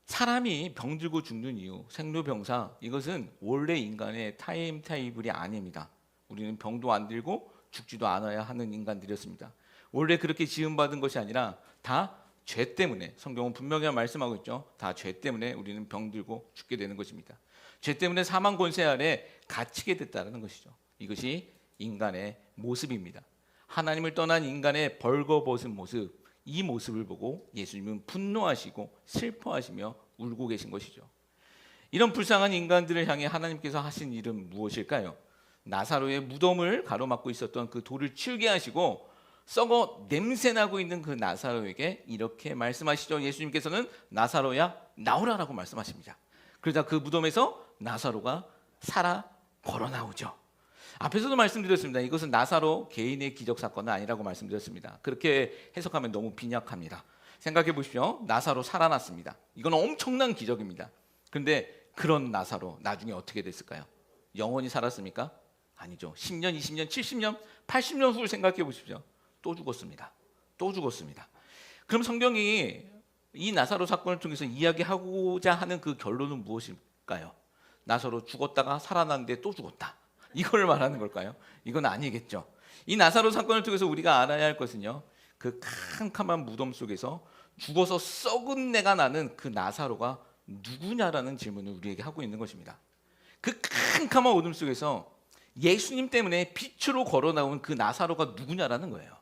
사람이 병들고 죽는 이유, 생로병사, 이것은 원래 인간의 타임테이블이 아닙니다. 우리는 병도 안 들고 죽지도 않아야 하는 인간들이었습니다. 원래 그렇게 지음받은 것이 아니라 다 죄 때문에, 성경은 분명히 말씀하고 있죠. 다 죄 때문에 우리는 병들고 죽게 되는 것입니다. 죄 때문에 사망 권세 아래 갇히게 됐다는 것이죠. 이것이 인간의 모습입니다. 하나님을 떠난 인간의 벌거벗은 모습, 이 모습을 보고 예수님은 분노하시고 슬퍼하시며 울고 계신 것이죠. 이런 불쌍한 인간들을 향해 하나님께서 하신 일은 무엇일까요? 나사로의 무덤을 가로막고 있었던 그 돌을 치우게 하시고 썩어 냄새나고 있는 그 나사로에게 이렇게 말씀하시죠. 예수님께서는 나사로야 나오라라고 말씀하십니다. 그러자 그 무덤에서 나사로가 살아 걸어 나오죠. 앞에서도 말씀드렸습니다. 이것은 나사로 개인의 기적 사건은 아니라고 말씀드렸습니다. 그렇게 해석하면 너무 빈약합니다. 생각해 보십시오. 나사로 살아났습니다. 이건 엄청난 기적입니다. 그런데 그런 나사로 나중에 어떻게 됐을까요? 영원히 살았습니까? 아니죠. 10년, 20년, 70년, 80년 후를 생각해 보십시오. 또 죽었습니다. 또 죽었습니다. 그럼 성경이 이 나사로 사건을 통해서 이야기하고자 하는 그 결론은 무엇일까요? 나사로 죽었다가 살아났는데 또 죽었다. 이걸 말하는 걸까요? 이건 아니겠죠. 이 나사로 사건을 통해서 우리가 알아야 할 것은요, 그 캄캄한 무덤 속에서 죽어서 썩은 내가 나는 그 나사로가 누구냐라는 질문을 우리에게 하고 있는 것입니다. 그 캄캄한 어둠 속에서 예수님 때문에 빛으로 걸어 나온 그 나사로가 누구냐라는 거예요.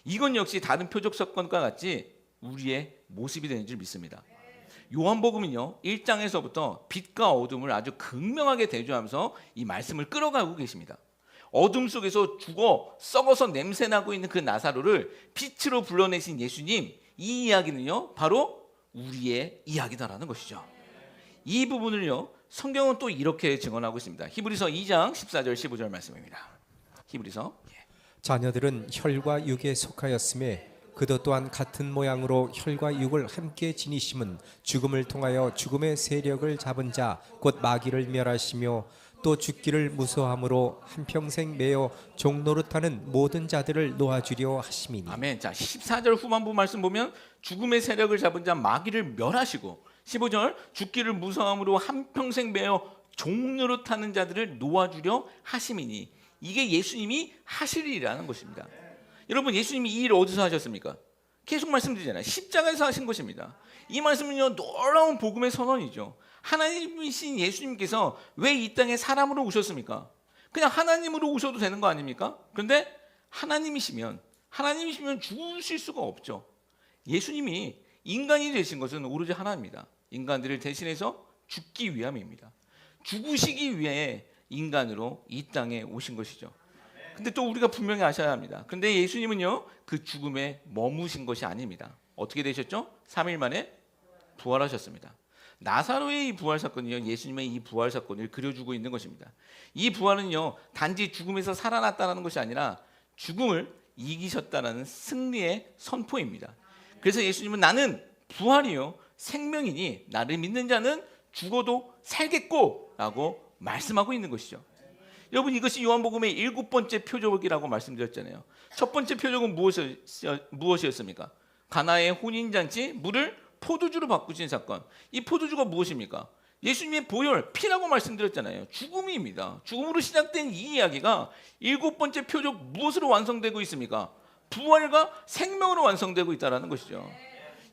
이건 역시 다른 표적 사건과 같이 우리의 모습이 되는 줄 믿습니다. 요한복음은요 1장에서부터 빛과 어둠을 아주 극명하게 대조하면서 이 말씀을 끌어가고 계십니다. 어둠 속에서 죽어 썩어서 냄새나고 있는 그 나사로를 빛으로 불러내신 예수님, 이 이야기는요 바로 우리의 이야기다라는 것이죠. 이 부분을요 성경은 또 이렇게 증언하고 있습니다. 히브리서 2장 14절 15절 말씀입니다. 히브리서 자녀들은 혈과 육에 속하였음에 그도 또한 같은 모양으로 혈과 육을 함께 지니심은 죽음을 통하여 죽음의 세력을 잡은 자 곧 마귀를 멸하시며 또 죽기를 무서함으로 한평생 매여 종노릇하는 모든 자들을 놓아주려 하심이니. 아멘. 자 14절 후반부 말씀 보면 죽음의 세력을 잡은 자 마귀를 멸하시고 15절 죽기를 무서함으로 한평생 매여 종노릇하는 자들을 놓아주려 하심이니. 이게 예수님이 하실 일이라는 것입니다. 여러분 예수님이 이 일을 어디서 하셨습니까? 계속 말씀드리잖아요. 십자가에서 하신 것입니다. 이 말씀은요 놀라운 복음의 선언이죠. 하나님이신 예수님께서 왜 이 땅에 사람으로 오셨습니까? 그냥 하나님으로 오셔도 되는 거 아닙니까? 그런데 하나님이시면 죽으실 수가 없죠. 예수님이 인간이 되신 것은 오로지 하나입니다. 인간들을 대신해서 죽기 위함입니다. 죽으시기 위해 인간으로 이 땅에 오신 것이죠. 근데 또 우리가 분명히 아셔야 합니다. 근데 예수님은요 그 죽음에 머무신 것이 아닙니다. 어떻게 되셨죠? 3일 만에 부활하셨습니다. 나사로의 이 부활 사건은요 예수님의 이 부활 사건을 그려주고 있는 것입니다. 이 부활은요 단지 죽음에서 살아났다는 것이 아니라 죽음을 이기셨다는 승리의 선포입니다. 그래서 예수님은 나는 부활이요 생명이니 나를 믿는 자는 죽어도 살겠고 라고 말씀하고 있는 것이죠. 여러분 이것이 요한복음의 7번째 표적이라고 말씀드렸잖아요. 첫 번째 표적은 무엇이었습니까? 가나의 혼인잔치 물을 포도주로 바꾸신 사건. 이 포도주가 무엇입니까? 예수님의 보혈, 피라고 말씀드렸잖아요. 죽음입니다. 죽음으로 시작된 이 이야기가 7번째 표적 무엇으로 완성되고 있습니까? 부활과 생명으로 완성되고 있다는 것이죠.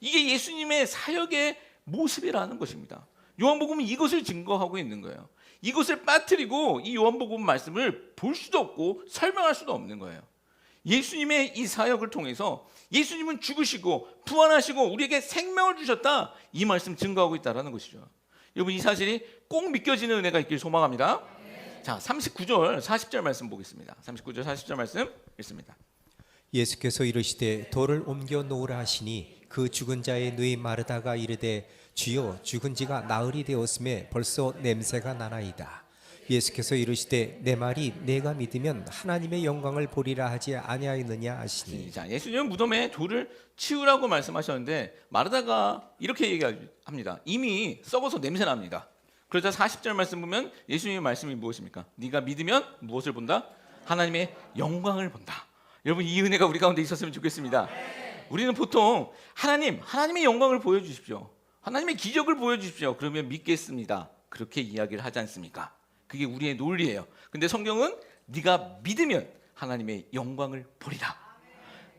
이게 예수님의 사역의 모습이라는 것입니다. 요한복음은 이것을 증거하고 있는 거예요. 이것을 빠뜨리고 이 요한복음 말씀을 볼 수도 없고 설명할 수도 없는 거예요. 예수님의 이 사역을 통해서 예수님은 죽으시고 부활하시고 우리에게 생명을 주셨다, 이 말씀 증거하고 있다는 것이죠. 여러분 이 사실이 꼭 믿겨지는 은혜가 있길 소망합니다. 자, 39절 40절 말씀 보겠습니다. 39절 40절 말씀 읽습니다. 예수께서 이르시되 돌을 옮겨 놓으라 하시니 그 죽은 자의 누이 마르다가 이르되 주여 죽은 지가 나흘이 되었음에 벌써 냄새가 나나이다. 예수께서 이르시되 내 말이 내가 믿으면 하나님의 영광을 보리라 하지 아니하였느냐 하시니. 자, 예수님은 무덤에 돌을 치우라고 말씀하셨는데 마르다가 이렇게 얘기합니다. 이미 썩어서 냄새 납니다. 그러자 40절 말씀 보면 예수님의 말씀이 무엇입니까? 네가 믿으면 무엇을 본다? 하나님의 영광을 본다. 여러분 이 은혜가 우리 가운데 있었으면 좋겠습니다. 우리는 보통 하나님의 영광을 보여주십시오, 하나님의 기적을 보여주십시오, 그러면 믿겠습니다, 그렇게 이야기를 하지 않습니까? 그게 우리의 논리예요. 근데 성경은 네가 믿으면 하나님의 영광을 보리라.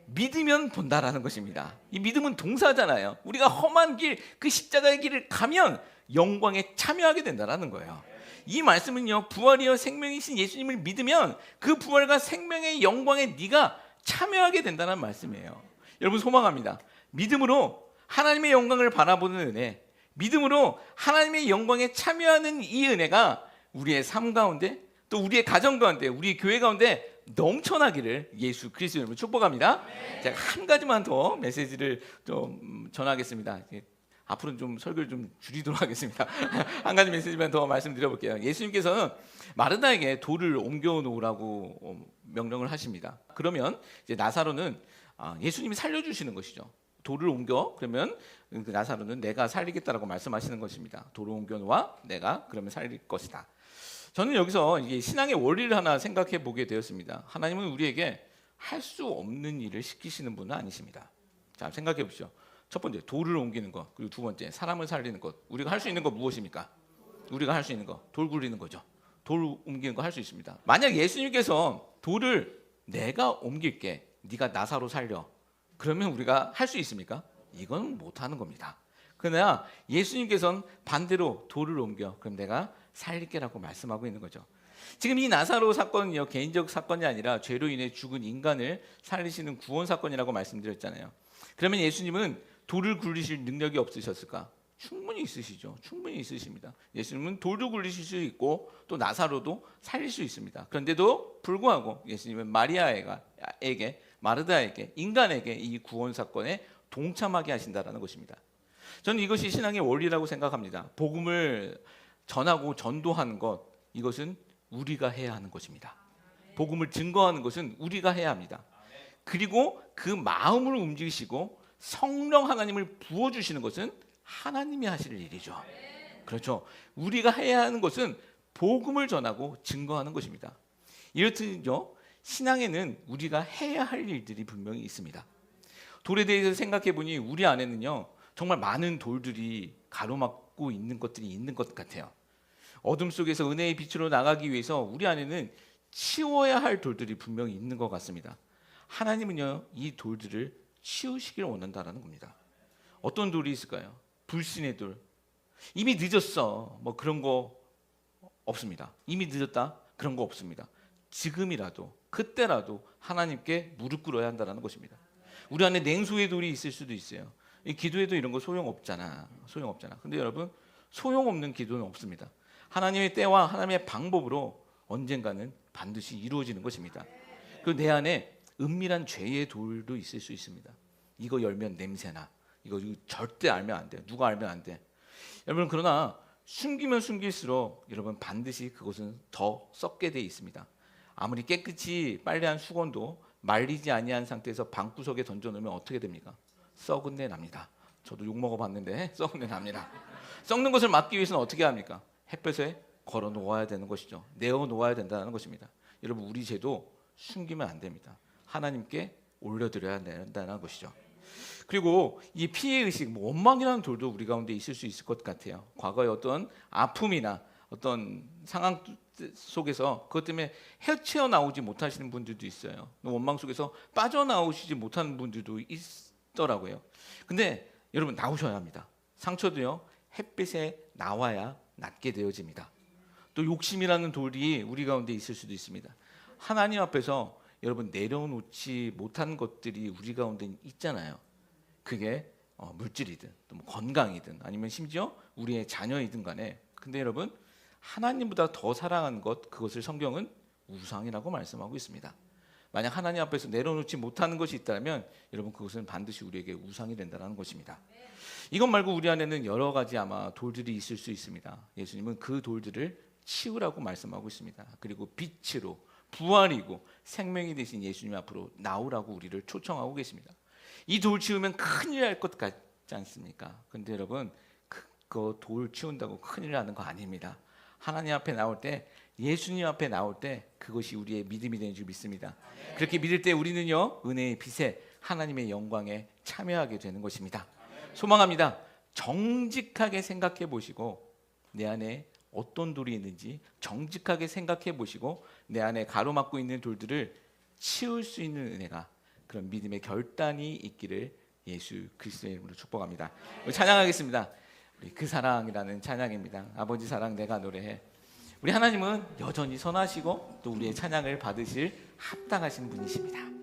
믿으면 본다라는 것입니다. 이 믿음은 동사잖아요. 우리가 험한 길, 그 십자가의 길을 가면 영광에 참여하게 된다라는 거예요. 이 말씀은요, 부활이여 생명이신 예수님을 믿으면 그 부활과 생명의 영광에 네가 참여하게 된다는 말씀이에요. 여러분 소망합니다. 믿음으로 하나님의 영광을 바라보는 은혜, 믿음으로 하나님의 영광에 참여하는 이 은혜가 우리의 삶 가운데, 또 우리의 가정 가운데, 우리 교회 가운데 넘쳐나기를 예수 그리스도 이름으로 축복합니다. 제가 한 가지만 더 메시지를 좀 전하겠습니다. 앞으로는 좀 설교를 좀 줄이도록 하겠습니다. 한 가지 메시지만 더 말씀드려볼게요. 예수님께서는 마르다에게 돌을 옮겨 놓으라고 명령을 하십니다. 그러면 이제 나사로는 예수님이 살려주시는 것이죠. 돌을 옮겨, 그러면 그 나사로는 내가 살리겠다라고 말씀하시는 것입니다. 돌을 옮겨 놓아 내가 그러면 살릴 것이다. 저는 여기서 이게 신앙의 원리를 하나 생각해 보게 되었습니다. 하나님은 우리에게 할 수 없는 일을 시키시는 분은 아니십니다. 자, 생각해 보시죠. 첫 번째, 돌을 옮기는 것. 그리고 두 번째, 사람을 살리는 것. 우리가 할 수 있는 거 무엇입니까? 우리가 할 수 있는 거, 돌 굴리는 거죠. 돌 옮기는 거 할 수 있습니다. 만약 예수님께서 돌을 내가 옮길게, 네가 나사로 살려, 그러면 우리가 할 수 있습니까? 이건 못하는 겁니다. 그러나 예수님께서는 반대로 돌을 옮겨, 그럼 내가 살릴게라고 말씀하고 있는 거죠. 지금 이 나사로 사건은요, 개인적 사건이 아니라 죄로 인해 죽은 인간을 살리시는 구원 사건이라고 말씀드렸잖아요. 그러면 예수님은 돌을 굴리실 능력이 없으셨을까? 충분히 있으시죠. 충분히 있으십니다. 예수님은 돌도 굴리실 수 있고 또 나사로도 살릴 수 있습니다. 그런데도 불구하고 예수님은 마리아에게, 마르다에게, 인간에게 이 구원 사건에 동참하게 하신다라는 것입니다. 저는 이것이 신앙의 원리라고 생각합니다. 복음을 전하고 전도하는 것, 이것은 우리가 해야 하는 것입니다. 복음을 증거하는 것은 우리가 해야 합니다. 그리고 그 마음을 움직이시고 성령 하나님을 부어주시는 것은 하나님이 하실 일이죠. 그렇죠. 우리가 해야 하는 것은 복음을 전하고 증거하는 것입니다. 이렇듯요, 신앙에는 우리가 해야 할 일들이 분명히 있습니다. 돌에 대해서 생각해 보니 우리 안에는요, 정말 많은 돌들이 가로막고 있는 것들이 있는 것 같아요. 어둠 속에서 은혜의 빛으로 나가기 위해서 우리 안에는 치워야 할 돌들이 분명히 있는 것 같습니다. 하나님은요, 이 돌들을 치우시길 원한다라는 겁니다. 어떤 돌이 있을까요? 불신의 돌. 이미 늦었어, 뭐 그런 거 없습니다. 이미 늦었다, 그런 거 없습니다. 지금이라도, 그때라도 하나님께 무릎 꿇어야 한다는 것입니다. 우리 안에 냉소의 돌이 있을 수도 있어요. 이 기도해도 이런 거 소용없잖아. 근데 여러분, 소용없는 기도는 없습니다. 하나님의 때와 하나님의 방법으로 언젠가는 반드시 이루어지는 것입니다. 그리고 내 안에 은밀한 죄의 돌도 있을 수 있습니다. 이거 열면 냄새나. 이거 절대 알면 안 돼. 누가 알면 안 돼. 여러분, 그러나 숨기면 숨길수록 여러분 반드시 그것은 더 썩게 돼 있습니다. 아무리 깨끗이 빨래한 수건도 말리지 아니한 상태에서 방구석에 던져놓으면 어떻게 됩니까? 썩은 내 납니다. 저도 욕 먹어봤는데 썩은 내 납니다. 썩는 것을 막기 위해서는 어떻게 합니까? 햇볕에 걸어 놓아야 되는 것이죠. 내어 놓아야 된다는 것입니다. 여러분, 우리 죄도 숨기면 안 됩니다. 하나님께 올려드려야 된다는 것이죠. 그리고 이 피해 의식, 원망이라는 돌도 우리 가운데 있을 수 있을 것 같아요. 과거의 어떤 아픔이나 어떤 상황 속에서 그것 때문에 헤쳐 나오지 못하시는 분들도 있어요. 원망 속에서 빠져나오시지 못하는 분들도 있더라고요. 근데 여러분, 나오셔야 합니다. 상처도요, 햇빛에 나와야 낫게 되어집니다. 또 욕심이라는 돌이 우리 가운데 있을 수도 있습니다. 하나님 앞에서 여러분, 내려놓지 못한 것들이 우리 가운데 있잖아요. 그게 물질이든 또 뭐 건강이든 아니면 심지어 우리의 자녀이든 간에, 근데 여러분, 하나님보다 더 사랑하는 것, 그것을 성경은 우상이라고 말씀하고 있습니다. 만약 하나님 앞에서 내려놓지 못하는 것이 있다면 여러분, 그것은 반드시 우리에게 우상이 된다는 것입니다. 이것 말고 우리 안에는 여러 가지 아마 돌들이 있을 수 있습니다. 예수님은 그 돌들을 치우라고 말씀하고 있습니다. 그리고 빛으로 부활이고 생명이 되신 예수님 앞으로 나오라고 우리를 초청하고 계십니다. 이 돌 치우면 큰일 날 것 같지 않습니까? 근데 여러분, 그거 돌 치운다고 큰일 나는 거 아닙니다. 하나님 앞에 나올 때, 예수님 앞에 나올 때 그것이 우리의 믿음이 되는 줄 믿습니다. 그렇게 믿을 때 우리는요, 은혜의 빛에 하나님의 영광에 참여하게 되는 것입니다. 소망합니다. 정직하게 생각해 보시고 내 안에 어떤 돌이 있는지 정직하게 생각해 보시고 내 안에 가로막고 있는 돌들을 치울 수 있는 은혜가, 그런 믿음의 결단이 있기를 예수 그리스도의 이름으로 축복합니다. 우리 찬양하겠습니다. 우리 그 사랑이라는 찬양입니다. 아버지 사랑 내가 노래해. 우리 하나님은 여전히 선하시고 또 우리의 찬양을 받으실 합당하신 분이십니다.